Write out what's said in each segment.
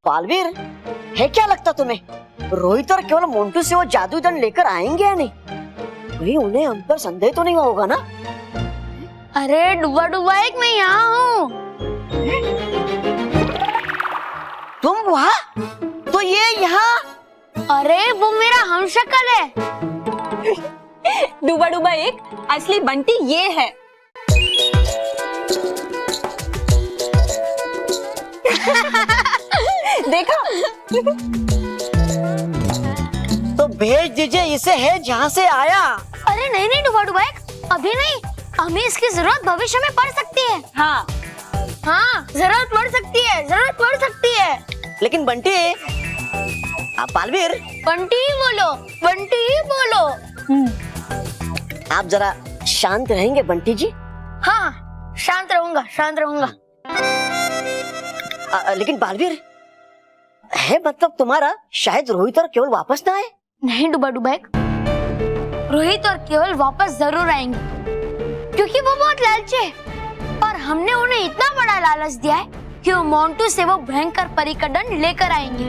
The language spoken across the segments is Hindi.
पालवीर, है क्या लगता तुम्हें रोहित और केवल मोंटू से वो जादुई दंड लेकर आएंगे या नहीं? कहीं उन्हें हम पर संदेह तो नहीं होगा ना? अरे डुबा डुबा एक मैं यहाँ हूँ। तुम वहाँ? तो ये यहाँ? अरे वो मेरा हमशक्ल है। डूबा डूबा एक, असली बंटी ये है। देखा? तो भेज दीजिए इसे, है जहाँ से आया। अरे नहीं नहीं डुबा डुबा एक, अभी नहीं, हमें इसकी जरूरत भविष्य में पड़ सकती है। हाँ हाँ जरूरत पड़ सकती है, जरूरत पड़ सकती है। लेकिन बंटी, आप पालवीर, बंटी ही बोलो, बंटी ही बोलो। आप जरा शांत रहेंगे बंटी जी? हाँ शांत रहूंगा, शांत रहूंगा। लेकिन बालवीर, है मतलब तुम्हारा शायद रोहित और केवल वापस ना आए? नहीं डुबा डुबा एक, रोहित और केवल वापस जरूर आएंगे, क्योंकि वो बहुत लालची है और हमने उन्हें इतना बड़ा लालच दिया है कि वो मोंटू से वो भयंकर परी का दंड लेकर आएंगे।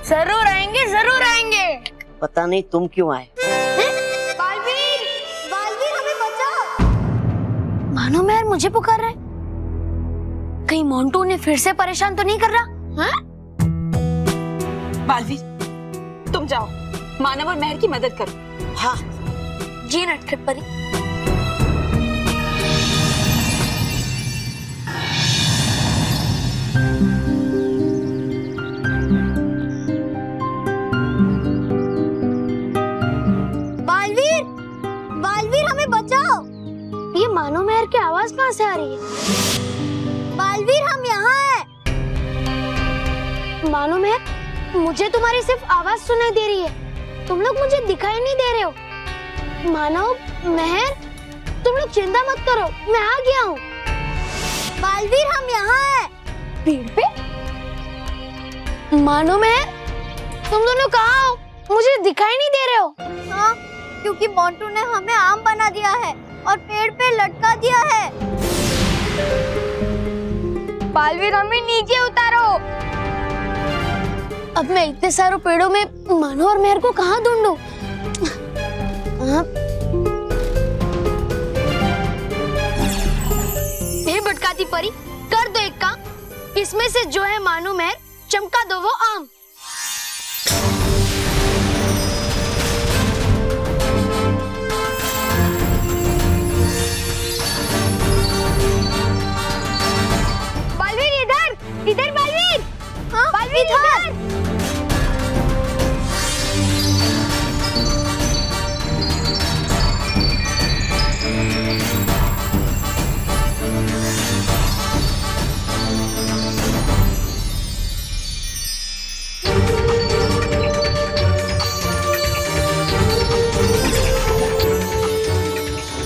जरूर आएंगे, जरूर आएंगे। पता नहीं तुम क्यों आए। बालवीर, बालवीर हमें बचाओ। मानो मेहर मुझे पुकार रहा है, कहीं मोंटू उन्हें फिर से परेशान तो नहीं कर रहा? हाँ? बालवीर, तुम जाओ, मानव और मेहर की मदद करो। हाँ जी नटखट परी। बालवीर, बालवीर हमें बचाओ। ये मानो मेहर की आवाज कहाँ से आ रही है? बालवीर हम यहाँ हैं। मानो मेहर, मुझे तुम्हारी सिर्फ आवाज सुनाई दे रही है, तुम लोग मुझे दिखाई नहीं दे रहे हो। मानव, मेहर, तुम लोग चिंता मत करो, मैं आ गया हूँ। बालवीर हम यहाँ हैं। पेड़ पे? मानो मेहर, तुम दोनों कहाँ हो? मुझे दिखाई नहीं दे रहे हो। हाँ, क्योंकि मोंटू ने हमें आम बना दिया है और पेड़ पे लटका दिया है। बालवीर हमें नीचे उतारो। अब मैं इतने सारे पेड़ों में मानो और मेहर को कहाँ ढूंढूं? हे भटकाती परी, कर दो एक काम, इसमें से जो है मानो मेहर, चमका दो वो आम। बालवीर इधर, इधर बालवीर। हाँ, बालवीर इधर।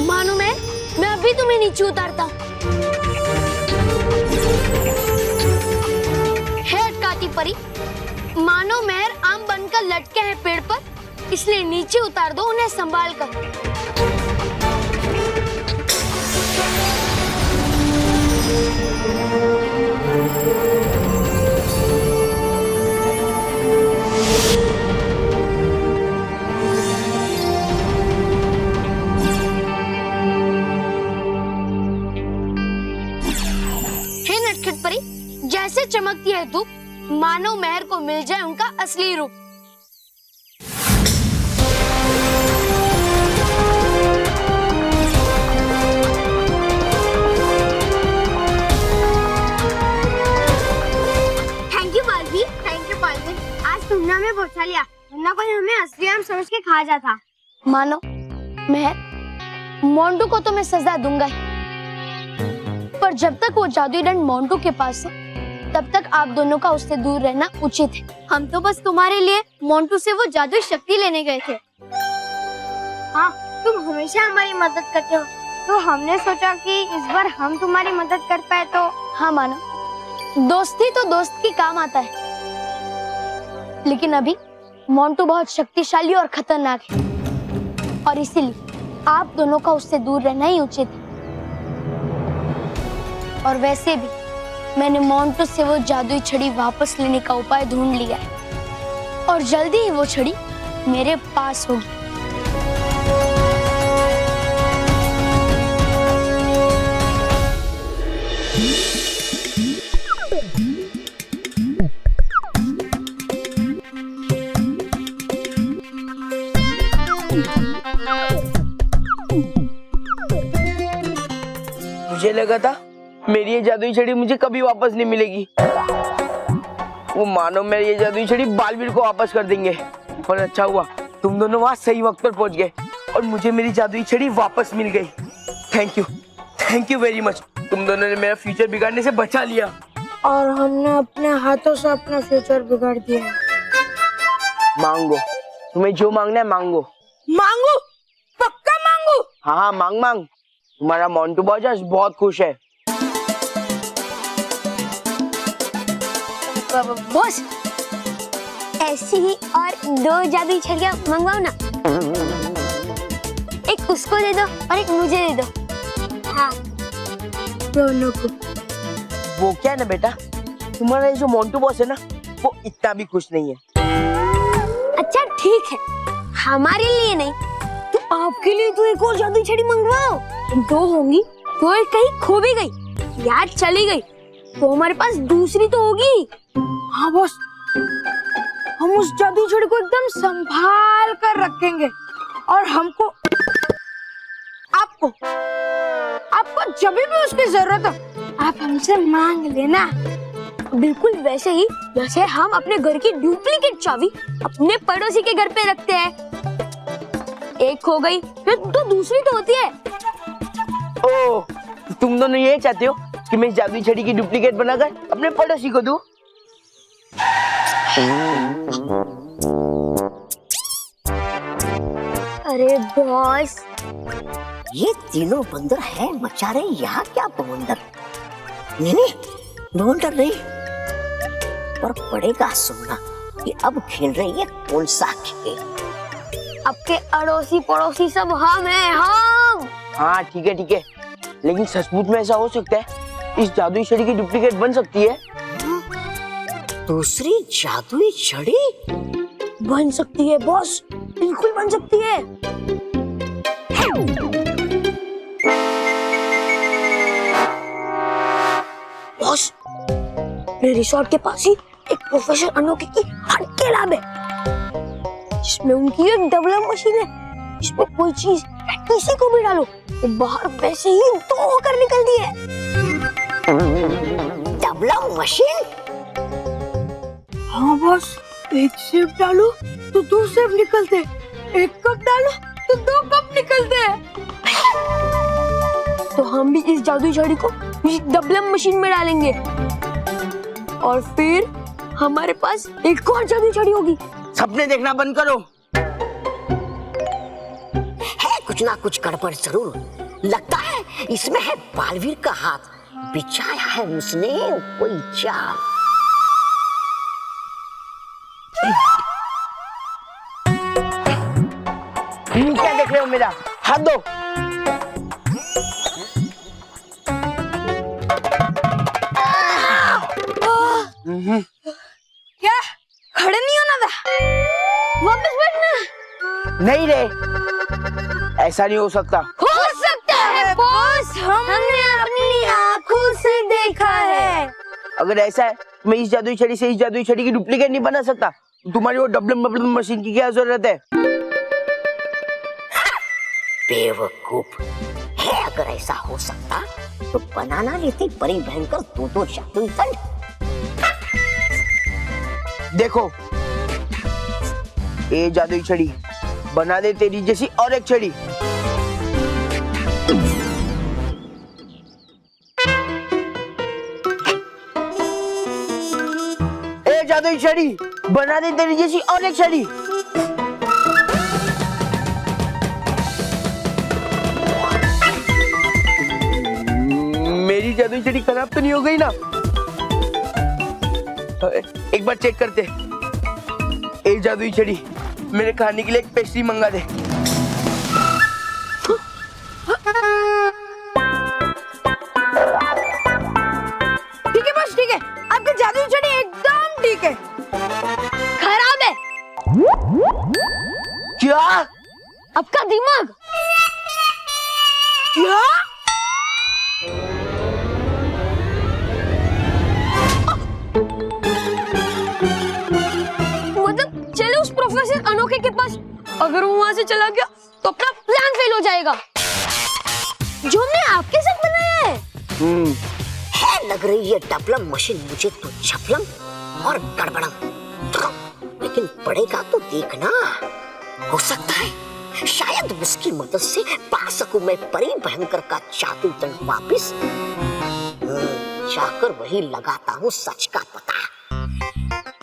मानो मैं अभी तुम्हें नीचे उतारता हूँ। है अटकाती परी, मानो मेहर आम बनकर लटके हैं पेड़ पर, इसलिए नीचे उतार दो उन्हें संभाल कर। हे नटखट परी, जैसे चमकती है धूप, मानो मेहर को मिल जाए उनका असली रूप। Thank you Baalveer, thank you Baalveer. आज तुमने हमें बचा लिया, वरना कोई हमें असली आम समझ के खा जाता। मानो मेहर, मोंटू को तो मैं सजा दूंगा ही, पर जब तक वो जादुई दंड मोंटू के पास है, तब तक आप दोनों का उससे दूर रहना उचित है। हम तो बस तुम्हारे लिए मोंटू से वो जादुई शक्ति लेने गए थे। हाँ, तुम हमेशा हमारी मदद करते हो, तो हमने सोचा कि इस बार हम तुम्हारी मदद कर पाए तो। हाँ मानो, दोस्ती तो दोस्त की काम आता है, लेकिन अभी मोंटू बहुत शक्तिशाली और खतरनाक है, और इसीलिए आप दोनों का उससे दूर रहना ही उचित है। और वैसे भी मैंने मोंटू से वो जादुई छड़ी वापस लेने का उपाय ढूंढ लिया है और जल्दी ही वो छड़ी मेरे पास होगी। मुझे लगा था मेरी ये जादुई छड़ी मुझे कभी वापस नहीं मिलेगी। वो मानो मेरी ये जादुई छड़ी बालवीर को वापस कर देंगे। और अच्छा हुआ तुम दोनों वहाँ सही वक्त पर पहुंच गए और मुझे मेरी जादुई छड़ी वापस मिल गई। Thank you very much. तुम दोनों ने मेरा फ्यूचर बिगाड़ने से बचा लिया। और हमने अपने हाथों से अपना फ्यूचर बिगाड़ दिया। मांगो, तुम्हें जो मांगना है मांगो। मांगू, पक्का मांगू। हाँ मांग। तुम्हारा मोंटू बॉस आज बहुत खुश है। बॉस, ऐसी ही और 2 जादुई छड़ियां मंगवाओ ना। एक उसको दे दो और एक मुझे दे दो। हाँ, दोनों को। वो क्या है ना बेटा, तुम्हारा ये जो मोंटू बॉस है ना, वो इतना भी खुश नहीं है। अच्छा ठीक है, हमारे लिए नहीं तो आपके लिए तो एक और जादुई छड़ी मंगवाओ। 2 होंगी तो एक कहीं खो भी गई या चली गई तो हमारे पास दूसरी तो होगी। हाँ बॉस, हम उस जादुई छड़ी को एकदम संभाल कर रखेंगे और हमको आपको जब भी उसकी जरूरत हो आप हमसे मांग लेना। बिल्कुल वैसे ही जैसे हम अपने घर की डुप्लीकेट चाबी अपने पड़ोसी के घर पे रखते हैं। एक हो गई फिर तो दूसरी तो होती है। ओह, तुम दोनों ये चाहते हो कि मैं इस जादुई छड़ी की डुप्लीकेट बनाकर अपने पड़ोसी को दूं? अरे बॉस, ये तीनों बंदर है मचा रहे यहाँ क्या बवंडर। नहीं बवंडर नहीं, पर पड़ेगा सुनना कि अब खेल रही है कौन सा खेल। आपके अड़ोसी पड़ोसी सब हम हैं, हम। हाँ ठीक है, लेकिन सचमुच में ऐसा हो सकता है? इस जादुई छड़ी की डुप्लीकेट बन सकती है? दूसरी जादुई छड़ी बन सकती है बॉस, बिल्कुल बन सकती है। बॉस, मेरे रिसोर्ट के पास ही एक प्रोफेसर अनोखे की हटके लैब है जिसमें उनकी एक डेवलप मशीन है जिसमें कोई चीज किसी को भी डालो तो बाहर वैसे ही 2 होकर निकलती है। Develop machine? हाँ बॉस, एक सेब डालो तो 2 सेब निकलते, एक कप डालो तो 2 कप निकलते। तो हम भी इस जादुई छड़ी को इस डबलम मशीन में डालेंगे और फिर हमारे पास एक और जादुई छड़ी होगी। सपने देखना बंद करो। है कुछ ना कुछ गड़बड़ जरूर। लगता है इसमें है बालवीर का हाथ, बिछाया है उसने कोई चाल। क्या देख रहे हो मेरा हाथ दो। क्या खड़े नहीं होना था? वापस बैठना। नहीं रे, ऐसा नहीं हो सकता। हो सकता है बॉस, हमने अपनी आंखों से देखा है। अगर ऐसा है तो मैं इस जादुई छड़ी से इस जादुई छड़ी की डुप्लीकेट नहीं बना सकता। तुम्हारी वो डबलम मशीन की क्या जरूरत है? बेवकूफ है, अगर ऐसा हो सकता तो बनाना लेते बड़ी भयंकर 2 जादुई दंड। देखो, ये जादुई छड़ी बना दे तेरी जैसी और एक छड़ी। ए जादुई छड़ी बना दे तेरी जैसी और एक छड़ी। मेरी जादुई छड़ी खराब तो नहीं हो गई ना? एक बार चेक करते। एक जादुई छड़ी मेरे खाने के लिए एक पेस्ट्री मंगा दे। ठीक है बस, क्या? आपका दिमाग क्या? मतलब चले उस प्रोफेसर अनोखे के पास, अगर वो वहां से चला गया तो अपना प्लान फेल हो जाएगा जो हमने आपके साथ बनाया है। है लग रही है डबलम मशीन मुझे तो छपलम और गड़बड़म, लेकिन पड़ेगा तो देखना। हो सकता है शायद उसकी मदद से पा सकूं मैं परी भयंकर का जादू दंड वापिस। जाकर वही लगाता हूँ सच का पता।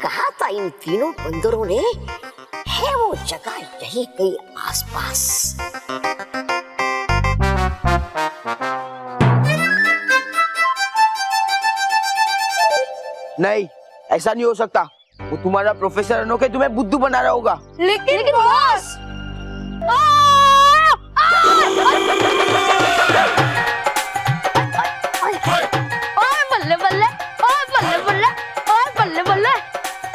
कहा था इन तीनों बंदरों ने, है वो जगह यही कहीं आसपास। नहीं, ऐसा नहीं हो सकता। वो तुम्हारा प्रोफेसर अनोखे तुम्हें बुद्धू बना रहा होगा। लेकिन बॉस बल्ले बल्ले, बल्ले बल्ले, बल्ले बल्ले।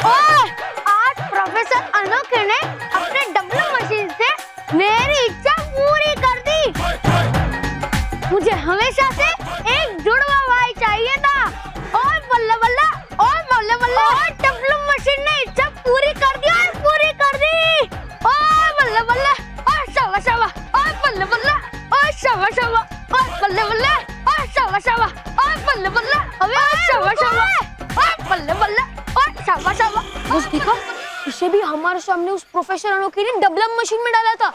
आज प्रोफेसर अनोखे ने अपने डबलम मशीन से मेरी इच्छा पूरी कर दी। मुझे हमेशा से एक जुड़वा भाई चाहिए था। और बल्ले बल्ले, और बल्ले बल्ले, और डबलम मशीन ने इच्छा पूरी कर दी, और पूरी कर दी। और बल्ले बल्ले, और शाबा शाबा, और बल्ले बल्ले, और शाबा शाबा, और बल्ले बल्ले, और शाबा शाबा, और बल्ले बल्ले, और शाबा शाबा, और बल्ले बल्ले, और शाबा शाबा। बस देखो, इसे भी हमारे सामने उस प्रोफेसर अनोखे ने डबलम मशीन में डाला था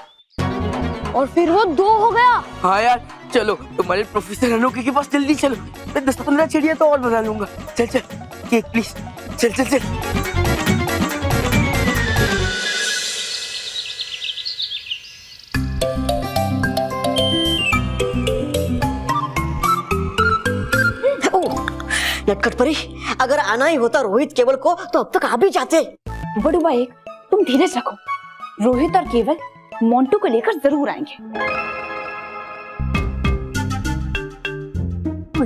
और फिर वो 2 हो गया। हाँ यार, चलो तुम्हारे प्रोफेसर अनोखे के पास जल्दी चलो। मैं 10-15 चिड़िया तो और बना लूंगा। चल चल केक प्लीज, चल चल चल। नटखट परी, अगर आना ही होता रोहित केवल को तो अब तक आ भी जाते। बड़ू भाई तुम धीरज रखो, रोहित और केवल मोंटू को लेकर जरूर आएंगे।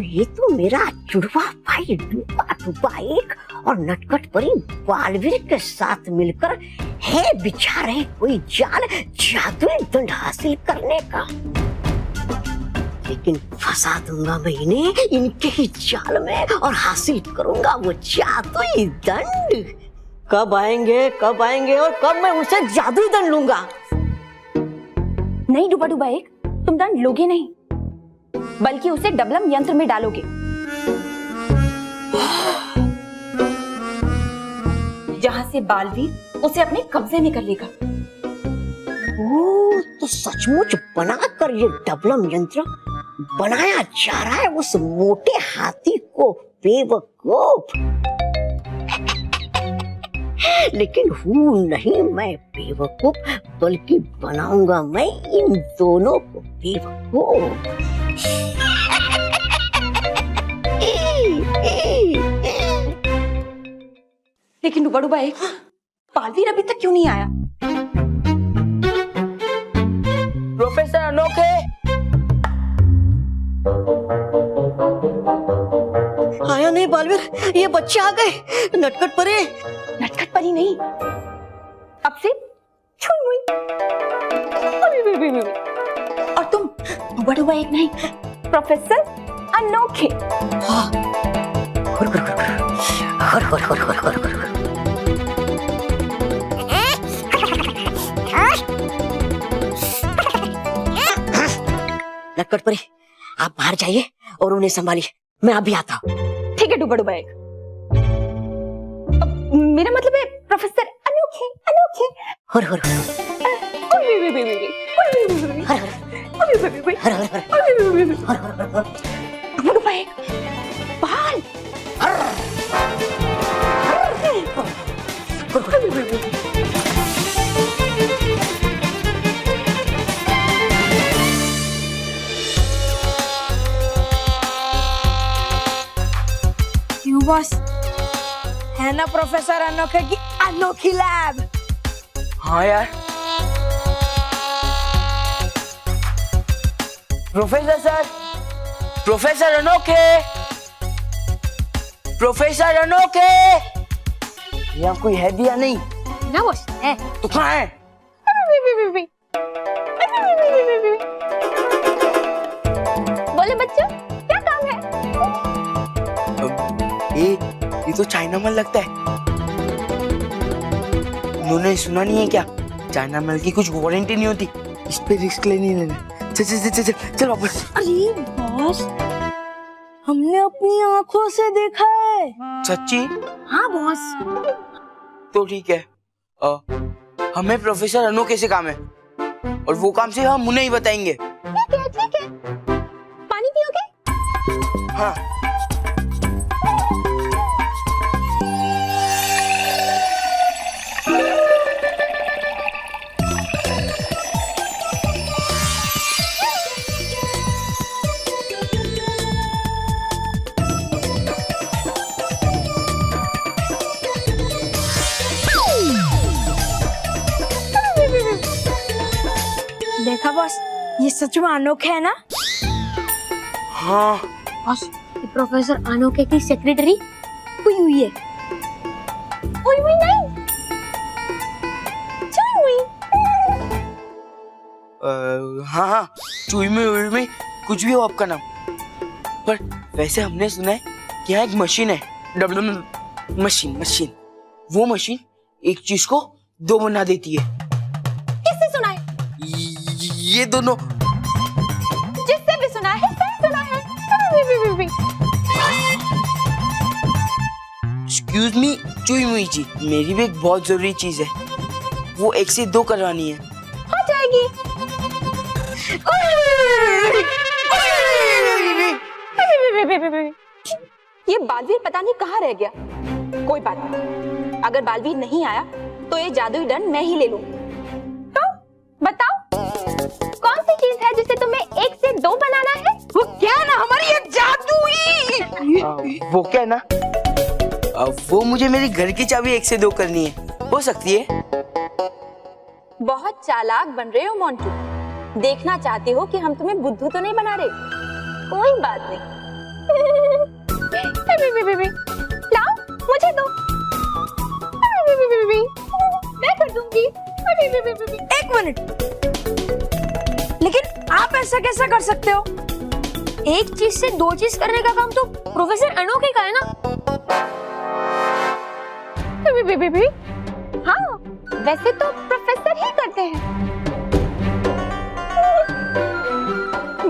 ये तो मेरा जुड़वा भाई डूबा डूबा एक और नटखट परी बालवीर के साथ मिलकर है बिछा रहे कोई जाल जादुई दंड हासिल करने का। लेकिन फंसा दूंगा मैं इन्हें इनके ही जाल में और हासिल करूंगा वो जादुई दंड। कब आएंगे और कब मैं उनसे जादुई दंड लूंगा। नहीं डूबा डूबा एक, तुम दंड लोगे नहीं बल्कि उसे डबलम यंत्र में डालोगे। जहां से बालवीर उसे अपने कब्जे में कर लेगा। ओह, तो सचमुच बनाकर ये डबलम यंत्र बनाया जा रहा है उस मोटे हाथी को बेवकूफ। लेकिन हूँ नहीं मैं बेवकूफ, बल्कि बनाऊंगा मैं इन दोनों को बेवकूफ। लेकिन डूबा डूबा एक, बालवीर अभी तक क्यों नहीं आया? प्रोफेसर अनोखे, आया नहीं बालवीर, ये बच्चे आ गए। नटखट परी, नटखट परी नहीं, अब से छुई मुई। और तुम डूबा डूबा एक नहीं, प्रोफेसर अनोखे। नटखट परी, आप बाहर जाइए और उन्हें संभालिए, मैं अभी आता हूँ। ठीक है डूबा डूबा एक। मेरा मतलब है प्रोफेसर अनोखे अनोखे। हर हर डूबा एक, बाल बॉस, है ना प्रोफेसर अनोखे की अनोखी लैब। हाँ यार, प्रोफेसर सर, प्रोफेसर अनोखे, प्रोफेसर अनोखे, यहाँ कोई है भी या नहीं? ना बॉस है। तो कहाँ है? बोले बच्चों, क्या काम है? ये तो चाइना माल लगता है। उन्होंने सुना नहीं है क्या? चाइना माल की कुछ वारंटी नहीं होती, इस पे रिस्क लेने लेना। चल चल चल चल चल वापस। अरे बॉस, हमने अपनी आंखों से देखा है। सच्ची? हाँ बॉस। तो ठीक है, हमें प्रोफेसर अनोखे से काम है और वो काम से हम उन्हें ही बताएंगे। ठीक है। पानी पियोगे? हाँ। देखा बॉस, ये सच में अनोखे है ना? हाँ। बॉस, ये प्रोफेसर अनोखे की सेक्रेटरी हुई है। हुई नहीं, चुई हुई। हाँ, चुई में कुछ भी हो आपका नाम। पर वैसे हमने सुना है कि यहाँ एक मशीन है, मशीन। वो मशीन एक चीज को दो बना देती है। किससे सुना है? ये दोनों। जिससे भी सुना है, सही सुना है। एक्सक्यूज मी चुई मुई जी, मेरी भी एक बहुत जरूरी चीज है, वो 1 से 2 करवानी है। हो जाएगी। ये बालवीर पता नहीं कहाँ रह गया। कोई बात नहीं, अगर बालवीर नहीं आया तो ये जादुई दंड मैं ही ले लूं। तो बताओ, कौन सी चीज है जिसे तुम्हें 1 से 2 बनाना है? वो क्या ना हमारी ये जादुई। वो क्या ना, वो मुझे मेरी घर की चाबी 1 से 2 करनी है, हो सकती है? बहुत चालाक बन रहे हो मोंटू। देखना चाहते हो कि हम तुम्हें बुद्धू तो नहीं बना रहे? कोई बात नहीं। लाओ, मुझे दो। मैं कर दूंगी। 1 मिनट, लेकिन आप ऐसा कैसा कर सकते हो? एक चीज से 2 चीज करने का काम तो प्रोफेसर अनोखे का है ना? हाँ, वैसे तो प्रोफेसर ही करते हैं।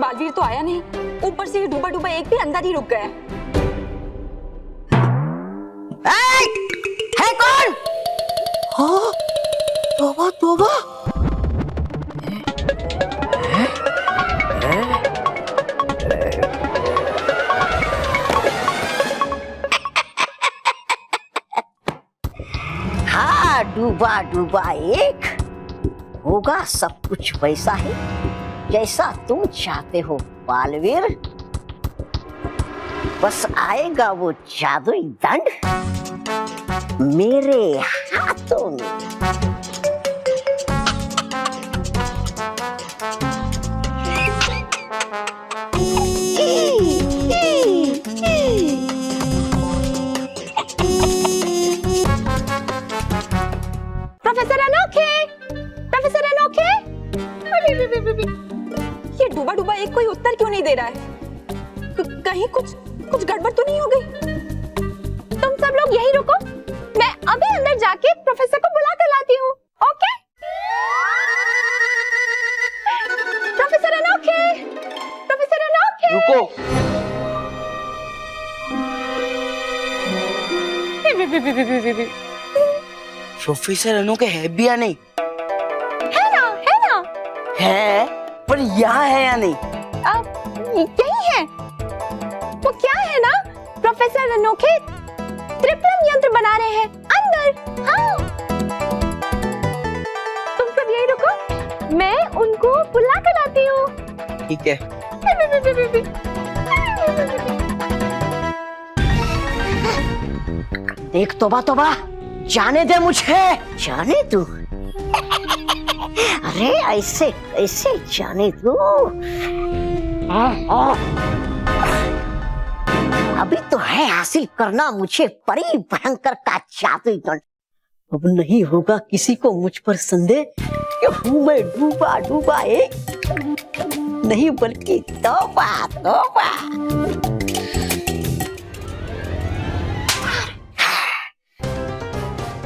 बालवीर तो आया नहीं, ऊपर से डूबा एक भी अंदर ही रुक गया। है कौन? हाँ, तोबा। हाँ, डूबा एक होगा सब कुछ वैसा ही जैसा तुम चाहते हो बालवीर। बस आएगा वो जादुई दंड मेरे हाथों में। प्रोफेसर अनोखे। ये डूबा एक कोई उत्तर क्यों नहीं दे रहा है? कहीं कुछ गड़बड़ तो नहीं हो गई? तुम सब लोग यही रुको, मैं अभी अंदर जाके प्रोफेसर को बुला कर लाती हूँ। ओके? प्रोफेसर अनोखे। रुको। प्रोफेसर अनोखे है भी या नहीं? है ना? है, पर यहाँ है या नहीं? यही है। वो क्या है ना, प्रोफेसर अनोखे त्रिपुरम यंत्र बना रहे हैं अंदर। हाँ, तुम सब यही रुको, मैं उनको बुला कर लाती हूँ। ठीक है। देख तोबा, जाने दे मुझे, जाने दो। अरे ऐसे जाने दो। अभी तो है हासिल करना मुझे बड़ी भयंकर का जादुई दंड। अब नहीं होगा किसी को मुझ पर संदेह। कि हूँ मैं डूबा डूबा एक नहीं बल्कि तौबा तौबा।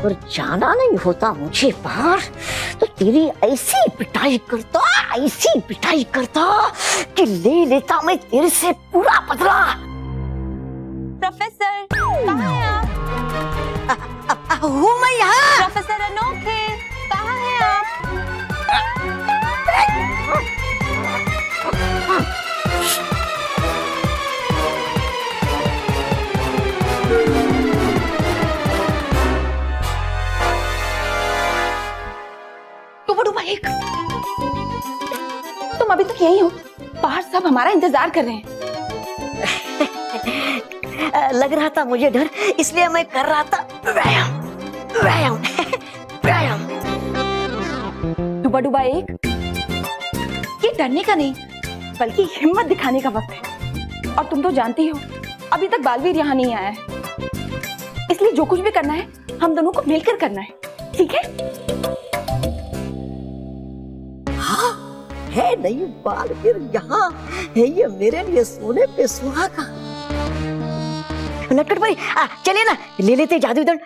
और जाना नहीं होता मुझे बाहर तो तेरी ऐसी पिटाई करता कि ले लेता मैं तेरे से पूरा बदला। प्रोफेसर कहाँ हैं आप? हूँ मैं यहाँ। प्रोफेसर अनोखे कहाँ हैं आप? तुम अभी तक यही हो? बाहर सब हमारा इंतजार कर रहे हैं। लग रहा था मुझे डर, इसलिए मैं कर रहा था व्यायाम व्यायाम व्यायाम। डुबा डुबा एक, ये डरने का नहीं बल्कि हिम्मत दिखाने का वक्त है। और तुम तो जानती हो अभी तक बालवीर यहाँ नहीं आया है, इसलिए जो कुछ भी करना है हम दोनों को मिलकर करना है, ठीक है? है नहीं बालवीर यहाँ है, ये मेरे लिए सोने पे सुहागा। नटखट भाई चलिए ना, ले लेते जादुई दंड।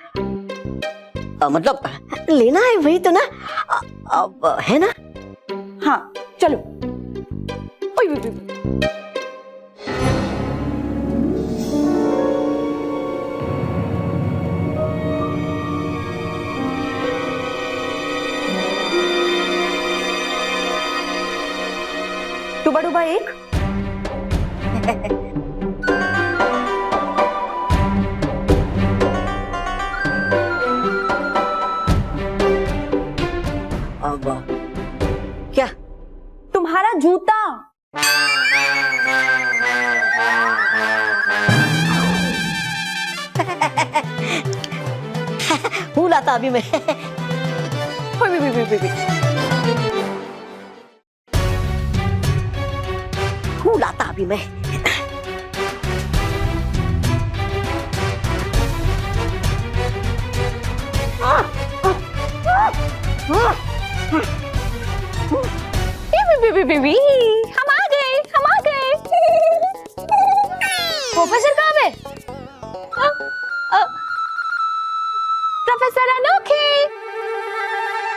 मतलब लेना है वही तो ना, अब है ना? हाँ चलो। ओए, ओए, ओए। डुबा डुबा एक, अब क्या? तुम्हारा जूता। फूल आता अभी मैं। ओए, ओए, ओए, ओए, ओए। फूल आता अभी मैं। हम आ गए। प्रोफेसर कहाँ पे? प्रोफेसर अनोखे,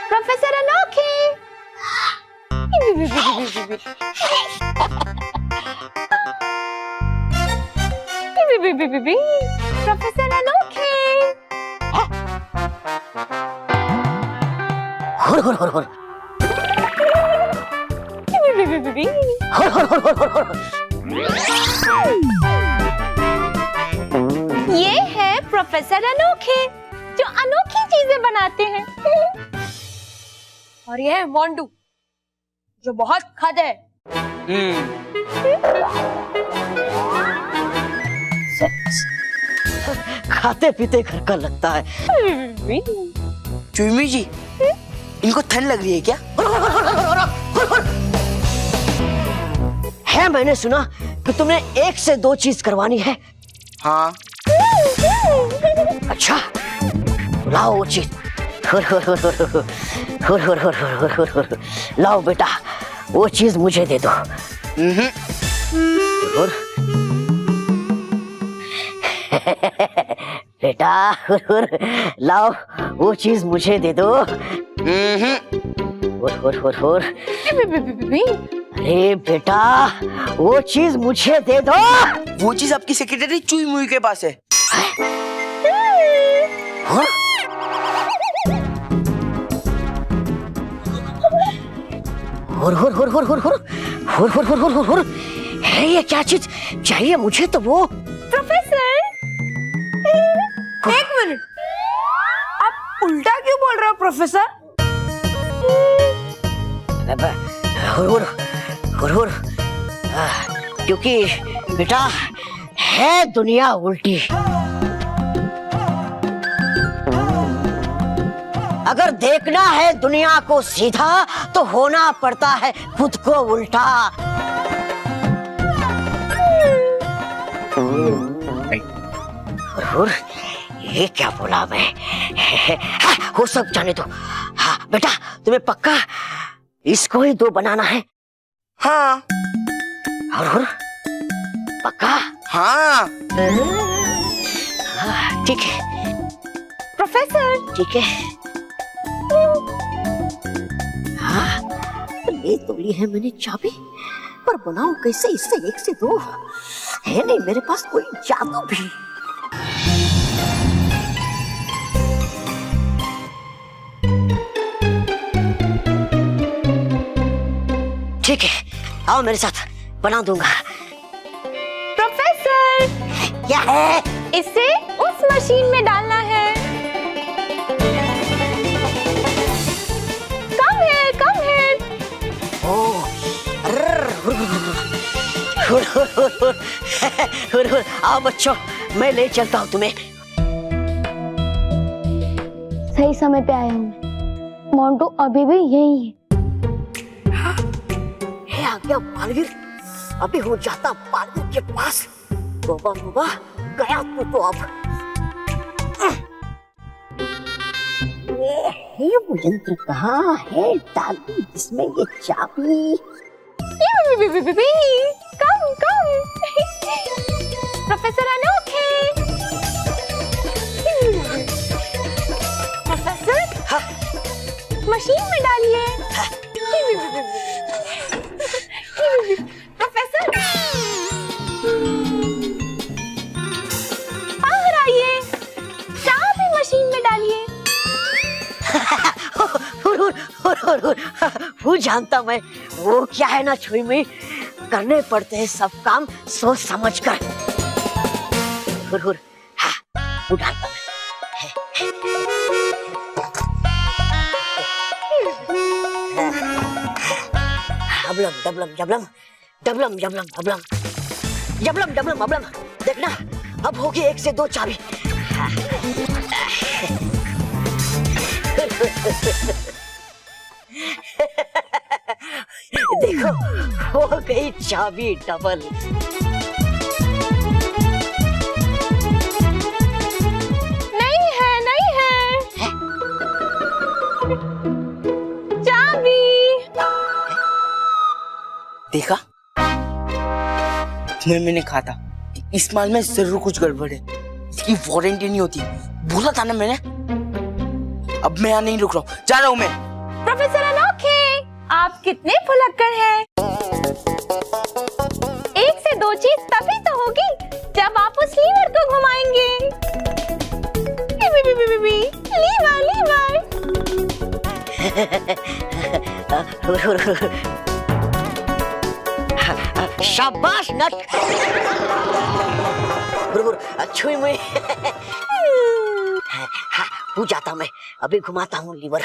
प्रोफेसर अनोखे। प्रोफेसर अनोखे। हुर हुर हुर हुर हुर हुर हुर हुर हुर। ये है प्रोफेसर अनोखे जो अनोखी चीजें बनाते हैं। और ये है मोंटू जो बहुत खाते हैं। खाते पीते घर का लगता है। चुईमी जी, इनको ठंड लग रही है क्या? है, मैंने सुना कि तुमने 1 से 2 चीज करवानी है। हाँ। अच्छा लाओ वो चीज। लाओ बेटा, वो चीज मुझे दे दो। बेटा लाओ वो चीज मुझे दे दो। अरे बेटा वो चीज मुझे दे दो। वो चीज आपकी सेक्रेटरी चुई मुई के पास है। हाँ? है ये क्या चीज चाहिए मुझे? तो वो प्रोफेसर, एक मिनट, आप उल्टा क्यों बोल रहे हो प्रोफेसर? क्योंकि बेटा है दुनिया उल्टी। अगर देखना है दुनिया को सीधा तो होना पड़ता है खुद को उल्टा। और ये क्या बोला मैं? हाँ, वो सब जाने दो। हाँ बेटा तुम्हें पक्का इसको ही 2 बनाना है? हाँ और पक्का? हाँ। ठीक है प्रोफेसर ठीक है। हाँ, ले तो ली है मैंने चाबी, पर बनाऊं कैसे इससे 1 से 2? है नहीं मेरे पास कोई जादू भी। ठीक है, आओ मेरे साथ, बना दूंगा। प्रोफेसर क्या है? इसे उस मशीन में डालना है। कम है ओह, आओ बच्चों, मैं ले चलता हूँ तुम्हें। सही समय पे आए हम। मोंटू अभी भी यही है। है आ गया बालवीर, अभी हो जाता बालवीर के पास। बाबा गया तू तो अब। ये वो यंत्र कहाँ है? डालू जिसमें ये चाबी। कम प्रोफेसर अनोखे। प्रोफेसर हाँ? मशीन में डालिए। प्रोफेसर बाहर आइए, चाबी मशीन में डालिए। वो जानता मैं, वो क्या है ना छुई में करने पड़ते हैं सब काम सोच समझ कर। हाँ, वो जानता मैं। डबलम देखना, अब होगी 1 से 2 चाबी। देखो हो गई चाबी डबल। नहीं है चाबी। देखा, तुम्हें मैंने कहा था कि इस माल में जरूर कुछ गड़बड़ है, इसकी वारंटी नहीं होती। बोला था ना मैंने। अब मैं यहाँ नहीं रुक रहा हूँ, जा रहा हूँ मैं। प्रोफेसर अनोखे, आप कितने भुलक्कड़ हैं। 1 से 2 चीज तभी तो होगी जब आप उस लीवर को घुमाएंगे। लीवर। शाबाश नट। छुई मुई। हो जाता मैं, अभी घुमाता हूँ लीवर।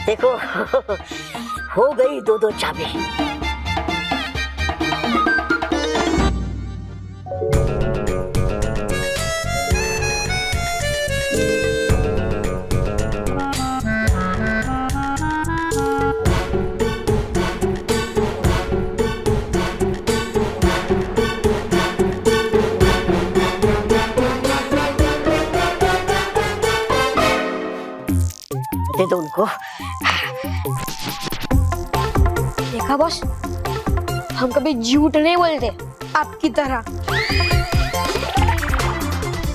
देखो हो गई 2 चाबी। दे दो उनको। देखा बॉस, हम कभी झूठ नहीं बोलते आपकी तरह।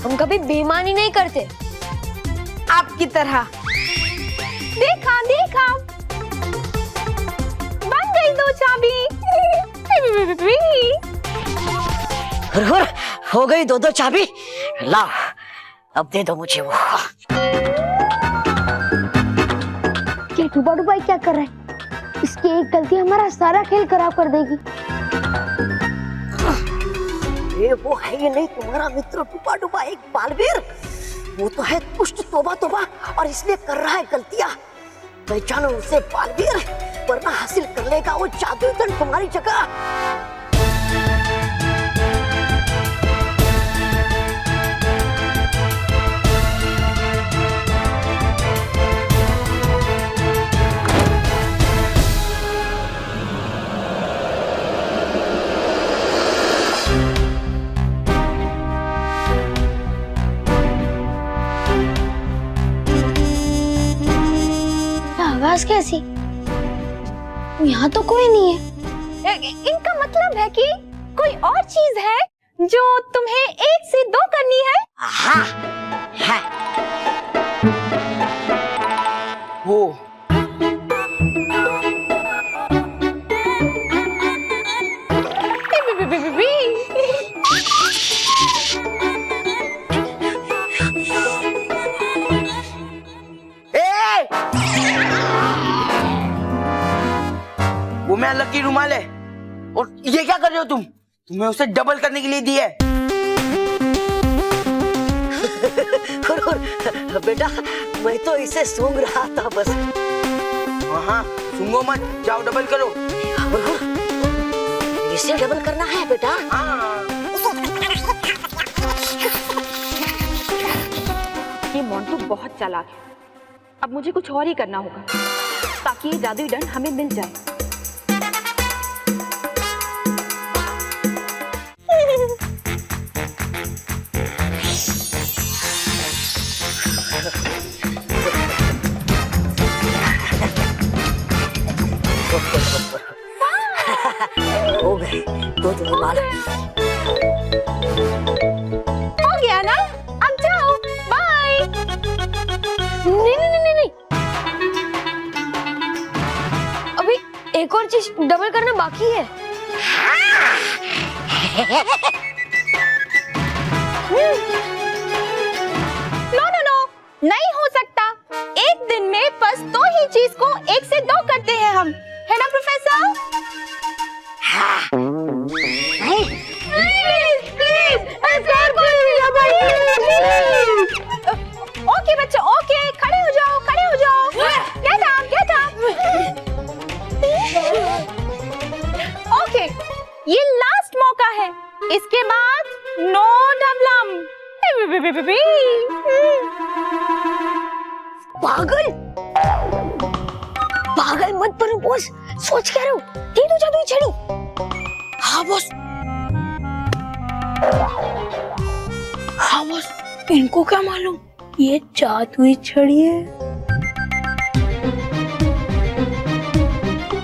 हम कभी बेईमानी नहीं करते आपकी तरह। देखा बन गई 2 चाबी। हो गई 2 चाबी। लाओ, अब दे दो मुझे वो। ये डुबा क्या कर रहा है? इसकी एक गलती हमारा सारा खेल खराब कर देगी। अरे वो है ही नहीं तुम्हारा मित्र टुपा टुपा एक बालवीर, वो तो है दुष्ट तोबा तोबा और इसलिए कर रहा है गलतियां। पहचानो उसे बालवीर, वरना हासिल कर लेगा वो जादुई दंड तुम्हारी जगह। आवाज कैसी? यहाँ तो कोई नहीं है। इनका मतलब है कि कोई और चीज है जो तुम्हें 1 से 2 करनी है। हाँ, है। वो वो मैं लकी रुमाल है। और ये क्या कर रहे हो तुम? तुम्हें उसे डबल करने के लिए दी है। बेटा मैं तो इसे सूंघ रहा था बस। हाँ सूंघो मत, जाओ डबल करो। इसे डबल करना है बेटा। हाँ। ये मोंटू बहुत चालाक है। अब मुझे कुछ और ही करना होगा ताकि ये जादुई दंड हमें मिल जाए। हो गए दो रुमाल। हो गया ना? अब जाओ, बाय। नहीं, अभी एक और चीज डबल करना बाकी है। नो, नहीं हो सकता। एक दिन में बस 2 ही चीज को 1 से 2 करते हैं हम, है ना प्रोफेसर? ओके बच्चों, ओके, खड़े हो जाओ। Get up. ओके, ये लास्ट मौका है। इसके बाद नो डबलम। पागल मत बनो बॉस, सोच क्या रहे हो? दे दो जादुई छड़ी। हाँ बॉस, इनको क्या मालूम ये जादुई छड़ी है।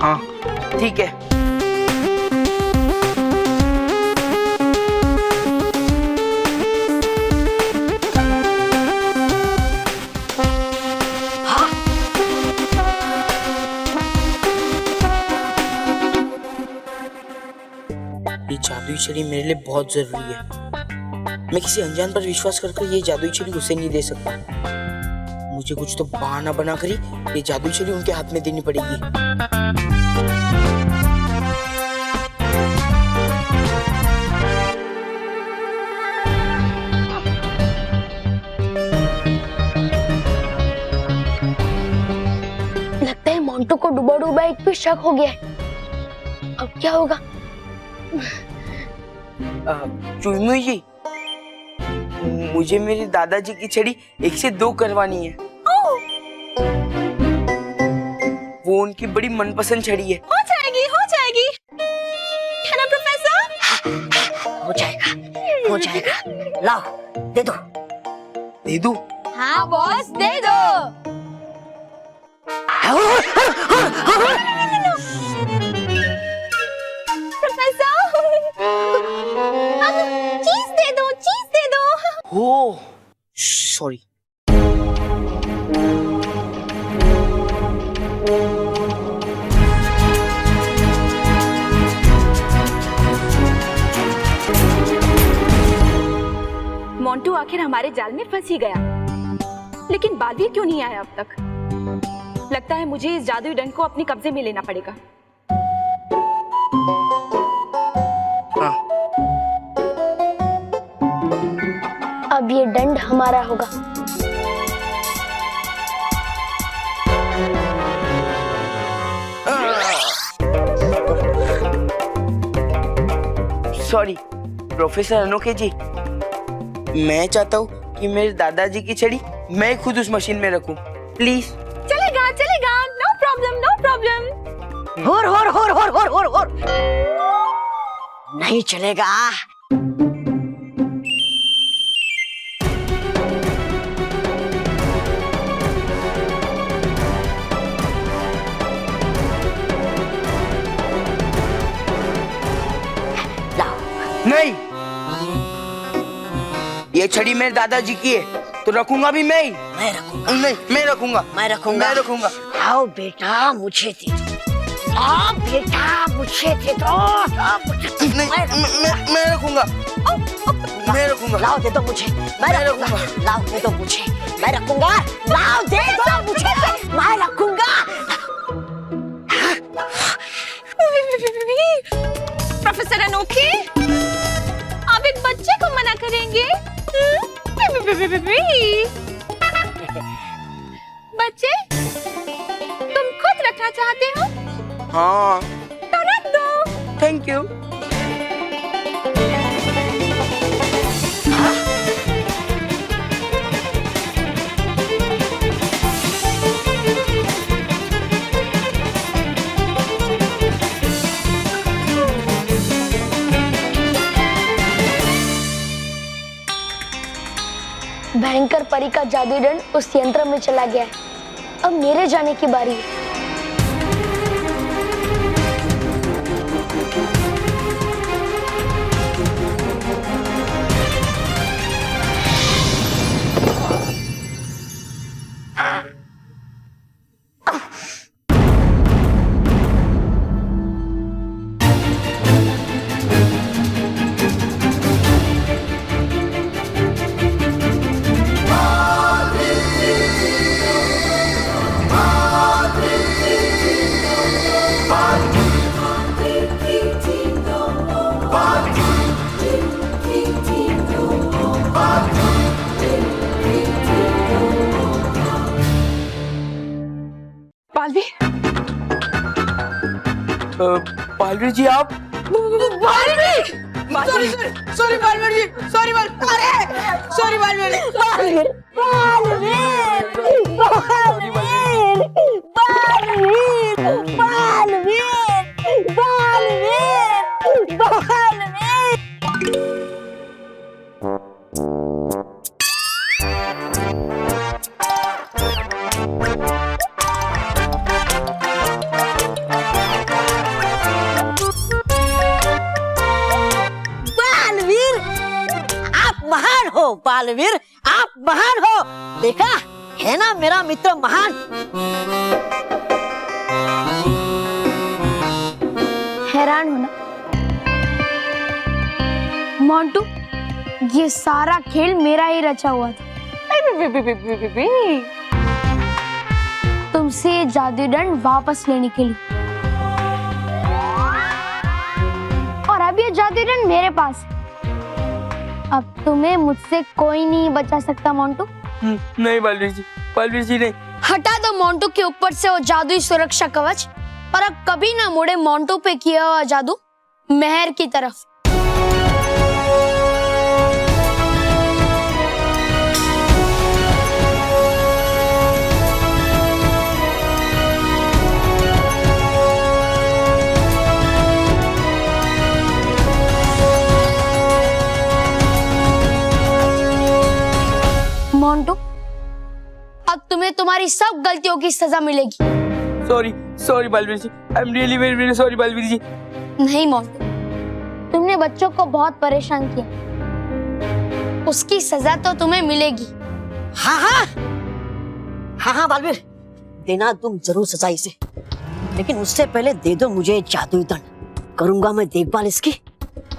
हाँ ठीक है। ये जादुई छड़ी मेरे लिए बहुत जरूरी है। मैं किसी अनजान पर विश्वास करके ये जादुई छड़ी उसे नहीं दे सकता। मुझे कुछ तो बहाना बनाकर ही ये जादुई छड़ी उनके हाथ में देनी पड़ेगी। लगता है मोंटू को डूबा डूबा एक पे शक हो गया है। अब क्या होगा? चुईमुई जी, मुझे मेरे दादाजी की छड़ी 1 से 2 करवानी है। वो उनकी बड़ी मनपसंद छड़ी है। हो जाएगी। है ना प्रोफेसर? हो जाएगा। लाओ दे दो। हाँ बॉस, दे दो। चीज दे दो। Oh sorry. मोंटू आखिर हमारे जाल में फंस ही गया, लेकिन बालवीर क्यों नहीं आया अब तक? लगता है मुझे इस जादुई दंड को अपने कब्जे में लेना पड़ेगा। हाँ अब ये दंड हमारा होगा। सॉरी प्रोफेसर अनोखे जी, मैं चाहता हूँ कि मेरे दादाजी की छड़ी मैं खुद उस मशीन में रखूं, प्लीज। चलेगा चलेगा, नो प्रॉब्लम नो प्रॉब्लम। होर नहीं चलेगा। नहीं, ये छड़ी मेरे दादाजी की है तो रखूंगा भी मैं ही। मैं रखूंगा। नहीं, मैं रखूंगा। मैं रखूंगा। मैं रखूंगा। आओ बेटा मुझे दे दो। आओ बेटा मुझे दे दो। नहीं, मैं रखूंगा। मैं रखूंगा। लाओ दे दो मुझे। मैं रखूंगा। लाओ दे दो मुझे। मैं रखूंगा। लाओ दे दो मुझे। मैं रखूंगा। प्रोफेसर अनोखे, आप एक बच्चे को मना करेंगे? बच्चे, तुम खुद रखना चाहते हो? हाँ, तो रख दो। Thank you. भयंकर परी का जादुई दंड उस यंत्र में चला गया है। अब मेरे जाने की बारी है। बालवीर जी, आप? सॉरी बालवीर जी, सॉरी बालवीर, आप महान हो। देखा है ना मेरा मित्र महान। हैरान हो ना मोंटू, ये सारा खेल मेरा ही रचा हुआ था। तुमसे ये जादुई दंड वापस लेने के लिए, और अब ये जादुई दंड मेरे पास है। अब तुम्हें मुझसे कोई नहीं बचा सकता मोंटू। नहीं बालवीर जी नहीं। हटा दो मोंटू के ऊपर से वो जादुई सुरक्षा कवच, और अब कभी ना मुड़े मोंटू पे किया हुआ जादू मेहर की तरफ। मोंटू, अब तुम्हें तुम्हारी सब गलतियों की सजा मिलेगी। Sorry Balveer ji, I am really very sorry Balveer ji. नहीं मोंटू, तुमने बच्चों को बहुत परेशान किया, उसकी सजा तो तुम्हें मिलेगी। हाँ बालवीर, देना तुम जरूर सजा इसे, लेकिन उससे पहले दे दो मुझे जादुई दंड। करूंगा मैं देखभाल इसकी,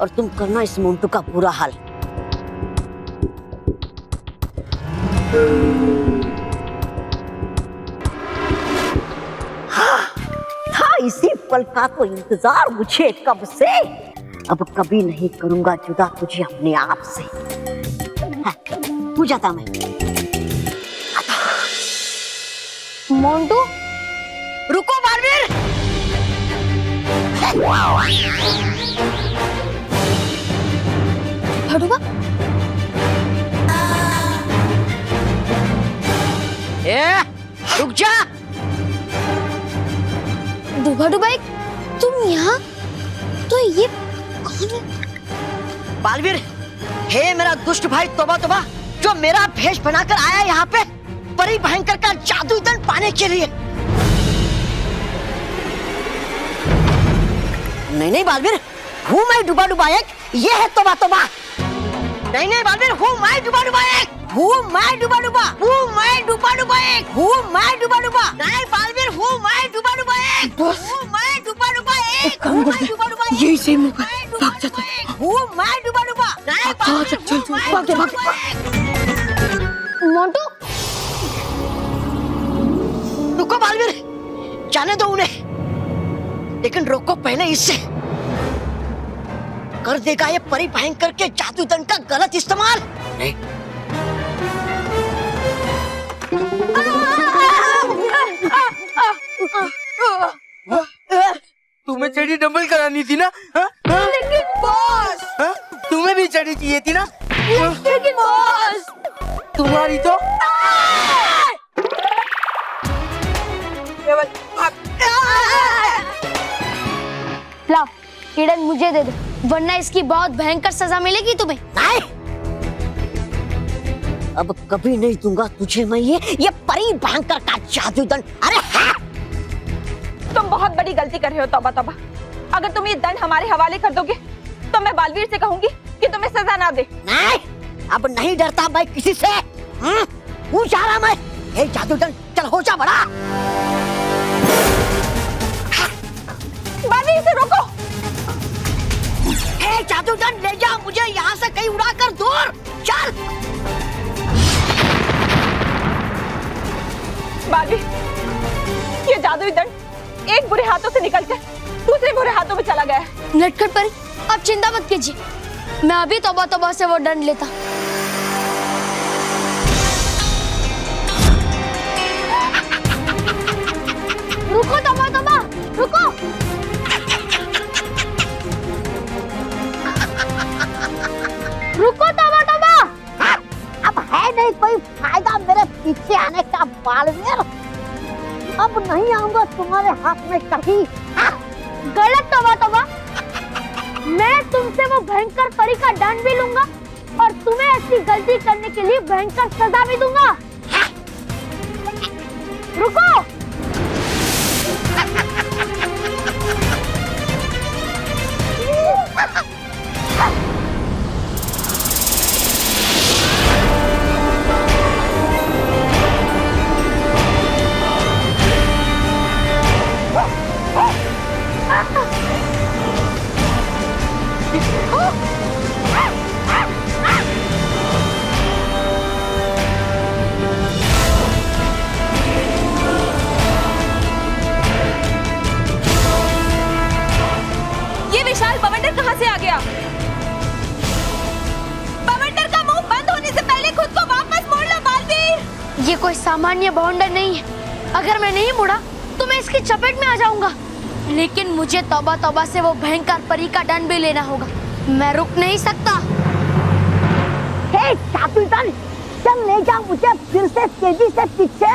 और तुम करना इस मोंटू का बुरा हाल। हाँ, इसी पल का तो इंतजार मुझे कब से। अब कभी नहीं करूंगा जुदा तुझे अपने आप से। तू जाता मैं। मोंटू रुको बालवीर। हटूगा। रुक जा। डुबा तुम यहाँ? तो ये कौन है? बालवीर, हे मेरा दुष्ट भाई तोबा तोबा, जो मेरा भेष बनाकर आया यहाँ पे परी भयंकर का जादुई दंड पाने के लिए। नहीं बालवीर, हूँ मैं डुबा डुबा एक, ये है तोबा तोबा। नहीं बालवीर, हूँ मैं डुबा डुबा एक, हूँ मैं डुबा डुबा, हूँ मैं डुबा डुबा एक, हूँ मैं डुबा डुबा। नहीं बालवीर, हूँ मैं डुबा डुबा एक, हूँ मैं डुबा डुबा एक, हूँ मैं डुबा डुबा एक, यही सही मौका, भाग जाते। हूँ मैं डुबा डुबा। नहीं बालवीर, चल भाग दे। मोंटू रुको बालवीर, जाने दो उन्हें, लेकिन रोको पहले इससे। कर देगा ये परी भयंकर के जादू दंड का गलत इस्तेमाल। नहीं। तुम्हें चढ़ी डबल करानी थी ना? लेकिन बॉस, तुम्हें भी चढ़ी चाहिए थी ना? लेकिन बॉस, तुम्हारी तो लाओ ये डंड मुझे दे दो, वरना इसकी बहुत भयंकर सजा मिलेगी तुम्हें। नहीं, अब कभी नहीं दूंगा तुझे मैं ये परी भयंकर का जादू दंड। अरे हाँ। तुम बहुत बड़ी गलती कर रहे हो तौबा तौबा। अगर तुम ये दंड हमारे हवाले कर दोगे तो मैं बालवीर से कहूंगी कि तुम्हें सजा ना दे। नहीं, अब नहीं डरता मैं किसी से। हूँ जा रहा मैं। हे जादू दंड, चल हो जा बड़ा। बालवीर से रोको। हे जादू दंड, ले जा मुझे यहाँ से कहीं उड़ा कर दूर। चल। बालवीर, ये जादुई दंड एक बुरे हाथों से निकलकर दूसरे बुरे हाथों में चला गया है। नटखट परी, आप चिंता मत कीजिए, मैं अभी तौबा तौबा से वो दंड लेता। रुको तौबा तौबा, रुको। रुको तौबा तौबा। अब है नहीं कोई फायदा मेरे पीछे आने का बालवीर। अब नहीं आऊंगा तुम्हारे हाथ में कहीं। गलत तौबा तौबा, मैं तुमसे वो भयंकर परी का दंड भी लूंगा और तुम्हें ऐसी गलती करने के लिए भयंकर सजा भी दूंगा। रुको। ये विशाल बवंडर कहाँ से आ गया? बवंडर का मुंह बंद होने से पहले खुद को वापस मोड़ लो बालवीर। ये कोई सामान्य बवंडर नहीं है, अगर मैं नहीं मुड़ा तो मैं इसकी चपेट में आ जाऊंगा। लेकिन मुझे तौबा तौबा से वो भयंकर परी का दंड भी लेना होगा, मैं रुक नहीं सकता। हे जादू दंड, चल ले जा मुझे फिर से तेजी से पीछे।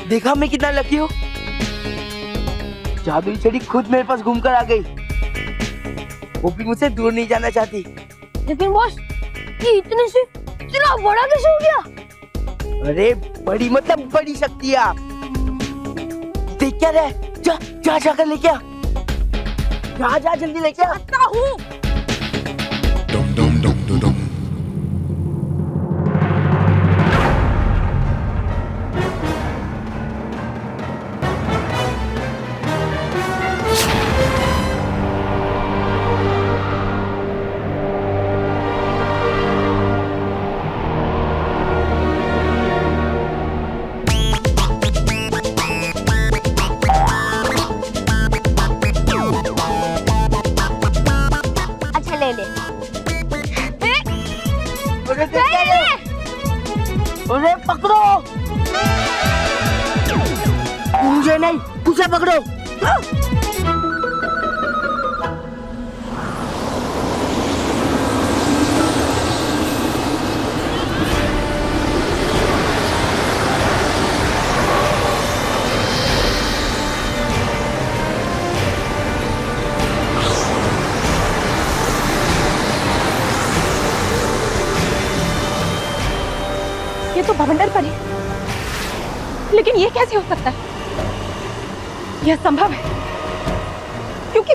देखा मैं कितना लकी हूँ। जादुई छड़ी खुद मेरे पास घूमकर आ गई, वो भी मुझसे दूर नहीं जाना चाहती। लेकिन बॉस, ये इतने से इतना बड़ा कैसे हो गया? अरे बड़ी मतलब बड़ी शक्तियाँ। लेके आ रहे, जा जा जाकर लेके आ, जा जा जल्दी लेके आ। आता हूँ। Dum dum dum dum dum. अच्छा ले ले। अरे पकड़ो, मुझे नहीं, उसे पकड़ो। ये तो बवंडर परी, लेकिन ये कैसे हो सकता है? यह संभव है क्योंकि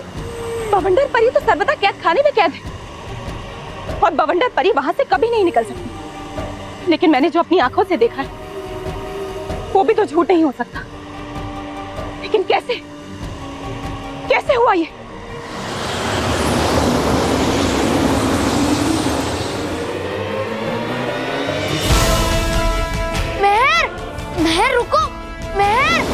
बवंडर परी तो सर्वदा कैद खाने में कैद है और बवंडर परी वहां से कभी नहीं निकल सकती। लेकिन मैंने जो अपनी आंखों से देखा है वो भी तो झूठ नहीं हो सकता। लेकिन कैसे कैसे हुआ ये? महर रुको, महर।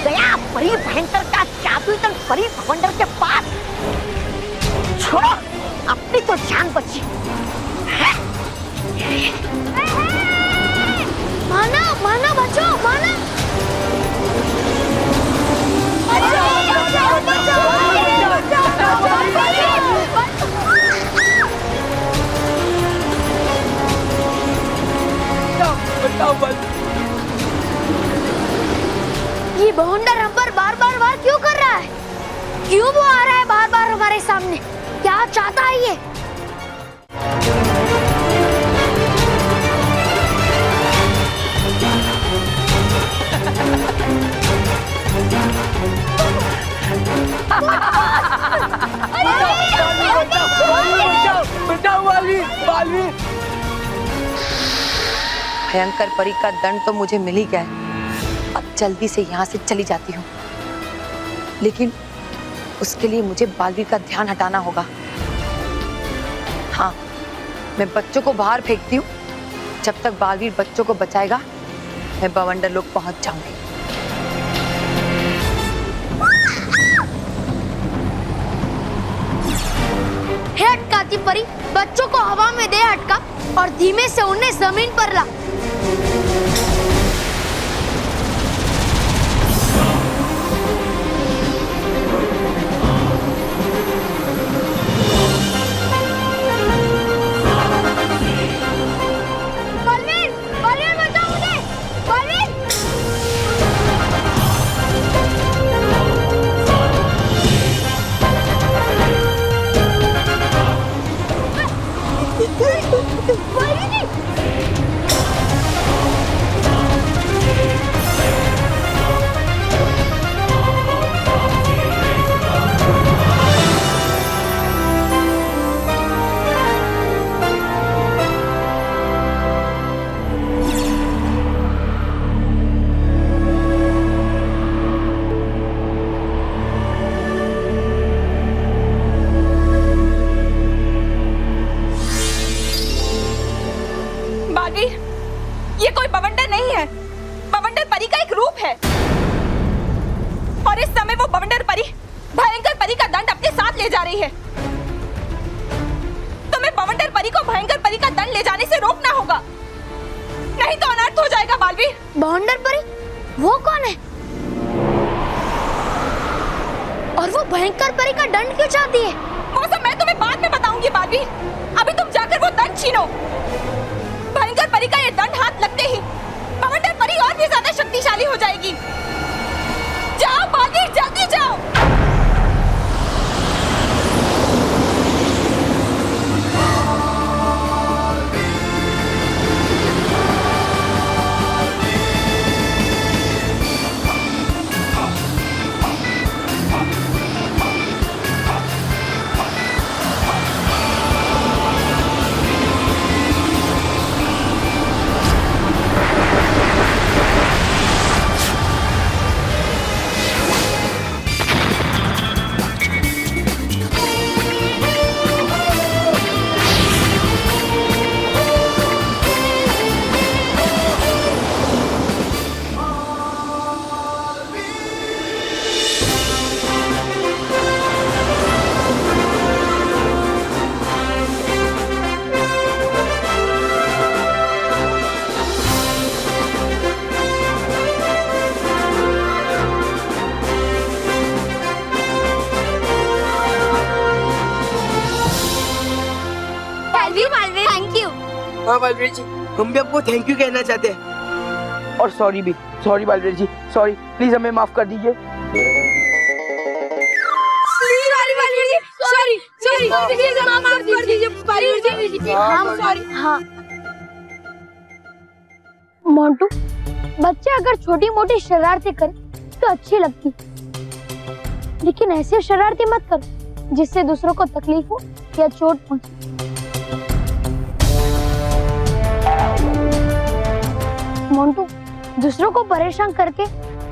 गया परी भयंकर का जादुई दल परी भवंडर के पास। छोड़ो, अपनी तो जान बची। माना माना बचो, माना। ये भवंडर हम पर बार बार वार क्यों कर रहा है? क्यों वो आ रहा है बार बार हमारे सामने? क्या चाहता है ये? भयंकर परी का दंड तो मुझे मिल ही गया है। अब जल्दी से यहाँ से चली जाती हूँ, लेकिन उसके लिए मुझे बालवीर का ध्यान हटाना होगा। हाँ, मैं बच्चों को बाहर फेंकती हूँ। जब तक बालवीर बच्चों को बचाएगा मैं बवंडर लोग पहुंच जाऊंगी। हे अटकाती परी, बच्चों को हवा में दे अटका और धीमे से उन्हें जमीन पर ला। बलवीर, बलवीर बचाओ मुझे, बलवीर। ये कोई बवंडर नहीं है, बवंडर परी का एक रूप है। और इस समय वो बवंडर परी भयंकर परी का दंड अपने साथ ले जा रही है। तुम्हें बवंडर परी को भयंकर परी का दंड ले जाने से रोकना होगा, नहीं तो अनर्थ हो जाएगा। बालवीर, भवंडर परी वो कौन है? और वो भयंकर परी का दंड क्यों चाहती है? वो सब मैं तुम्हें बाद में बताऊंगी। जाओगी बालवीर। अभी तुम जाकर वो दंड छीनो। भयंकर परी का ये दंड हाथ लगते ही बवंडर परी और भी ज्यादा शक्तिशाली हो जाएगी। जाओ बालवीर, जल्दी जाओ। Thank you. हाँ बालवीर जी, हम भी आपको थैंक यू कहना चाहते हैं। और सॉरी भी, sorry Balveer ji, sorry, please हमें माफ कर दीजिए। हाँ मोंटू, बच्चे अगर छोटी मोटी शरारतें करें तो अच्छी लगती, लेकिन ऐसे शरारतें मत करो जिससे दूसरों को तकलीफ हो या चोट पहुंचे। मोंटू, दूसरों को परेशान करके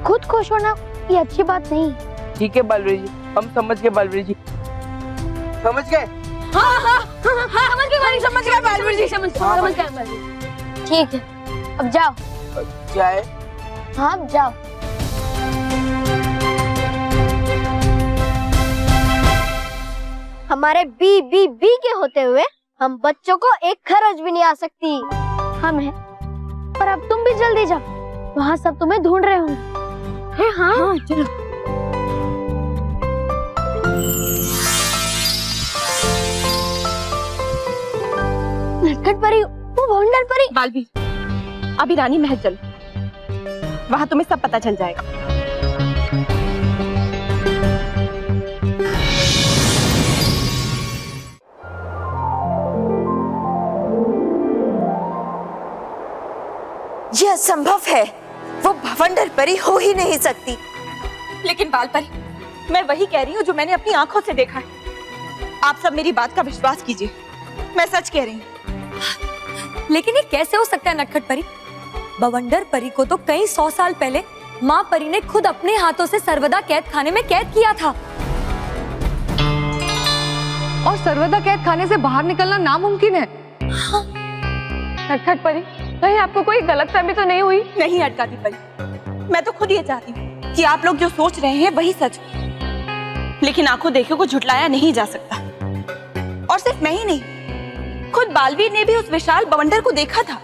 खुद खुश होना ये अच्छी बात नहीं है। ठीक है बालवीर जी, हम समझ गए बालवीर जी, समझ गए। समझ गए बालवीर जी, समझ गए। ठीक है, अब जाओ। जाए? हाँ अब जाओ। हमारे बी के होते हुए हम बच्चों को एक खरोच भी नहीं आ सकती। हम हैं, पर अब तुम भी जल्दी जाओ, वहाँ सब तुम्हें ढूंढ रहे होंगे। हाँ चलो। नटखट परी, वो भवंडर परी। बालवीर, अभी रानी महल चलो, वहाँ तुम्हें सब पता चल जाएगा। यह असंभव है, वो भवंडर परी हो ही नहीं सकती। लेकिन बाल परी, मैं वही कह रही हूँ जो मैंने अपनी आंखों से देखा है। आप सब मेरी बात का विश्वास कीजिए, मैं सच कह रही हूँ। लेकिन ये कैसे हो सकता है नटखट परी? बवंडर परी को तो कई 100 साल पहले माँ परी ने खुद अपने हाथों से सर्वदा कैद खाने में कैद किया था। और सर्वदा कैद खाने से बाहर निकलना नामुमकिन है। नटखट परी, कहीं आपको कोई गलतफहमी तो नहीं हुई? नहीं अटकाती परी, मैं तो खुद ये चाहती हूँ कि आप लोग जो सोच रहे हैं वही सच, लेकिन आंखों देखों को झुटलाया नहीं जा सकता। और सिर्फ मैं ही नहीं, खुद बालवीर ने भी उस विशाल बवंडर को देखा था,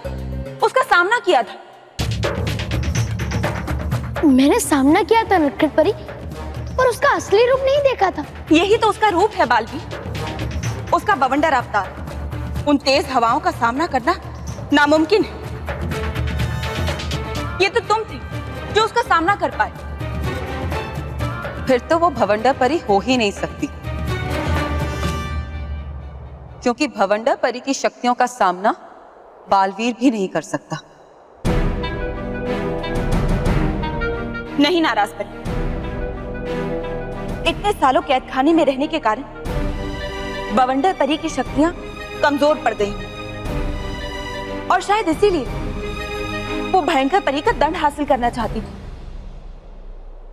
उसका सामना किया था। मैंने सामना किया था नटखट परी, पर उसका असली रूप नहीं देखा था। यही तो उसका रूप है बालवीर, उसका बवंडर अवतार। उन तेज हवाओं का सामना करना नामुमकिन है। ये तो तुम थी जो उसका सामना कर पाए। फिर तो वो भवंडर परी हो ही नहीं सकती, क्योंकि भवंडर परी की शक्तियों का सामना बालवीर भी नहीं कर सकता। नहीं नाराज परी, इतने सालों कैद खाने में रहने के कारण बवंडर परी की शक्तियां कमजोर पड़ गई, और शायद इसीलिए वो भयंकर परी का दंड हासिल करना चाहती थी।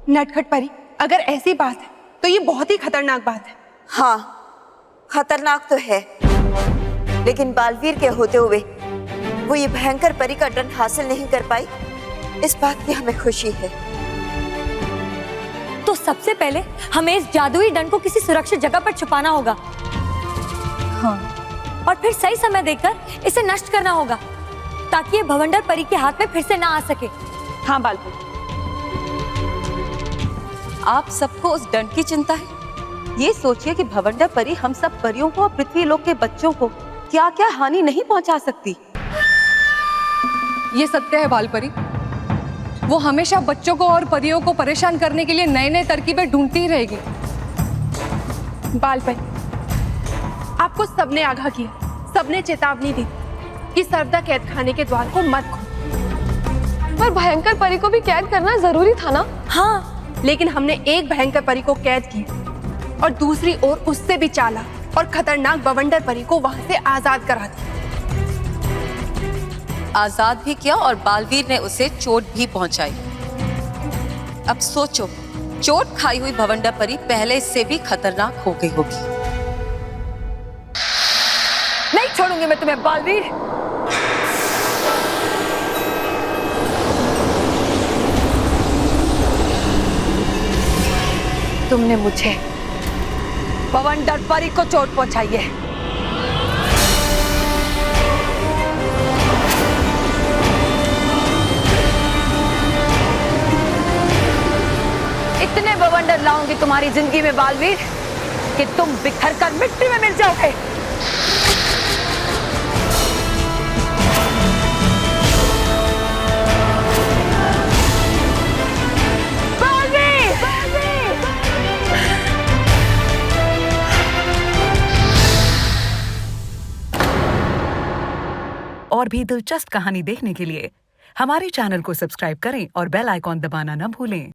नटखट परी, अगर ऐसी बात है तो ये बहुत ही खतरनाक बात है। हाँ, खतरनाक तो है, लेकिन बालवीर के होते हुए वो ये भयंकर परी का दंड हासिल नहीं कर पाई, इस बात की हमें खुशी है। तो सबसे पहले हमें इस जादुई दंड को किसी सुरक्षित जगह पर छुपाना होगा। हाँ, और फिर सही समय देखकर इसे नष्ट करना होगा, ताकि ये भवंडर परी के हाथ में फिर से ना आ सके। हाँ बालवीर, आप सबको उस दंड की चिंता है, ये सोचिए कि भवंडर परी हम सब परियों को और पृथ्वी लोक के बच्चों को क्या क्या हानि नहीं पहुंचा सकती। ये सत्य है बालपरी, वो हमेशा बच्चों को और परियों को परेशान करने के लिए नए नए तरकीबें ढूंढती ही रहेगी। बालपन, आपको सबने आगाह किया, सबने चेतावनी दी कि सरदा कैद खाने के द्वार को मत खोलो। पर भयंकर परी को भी कैद करना जरूरी था ना? हाँ, लेकिन हमने एक भयंकर परी को कैद किया और दूसरी ओर उससे भी चालाक और खतरनाक बवंडर परी को वहां से आजाद करा दिया। आजाद भी किया और बालवीर ने उसे चोट भी पहुंचाई। अब सोचो, चोट खाई हुई भवंडर परी पहले से भी खतरनाक हो गई होगी। नहीं छोड़ूंगी मैं तुम्हें बालवीर। तुमने मुझे भवंडर परी को चोट पहुंचाई है। इतने भवंडर लाऊंगी तुम्हारी जिंदगी में बालवीर कि तुम बिखर कर मिट्टी में मिल जाओगे। और भी दिलचस्प कहानी देखने के लिए हमारे चैनल को सब्सक्राइब करें और बेल आइकॉन दबाना न भूलें।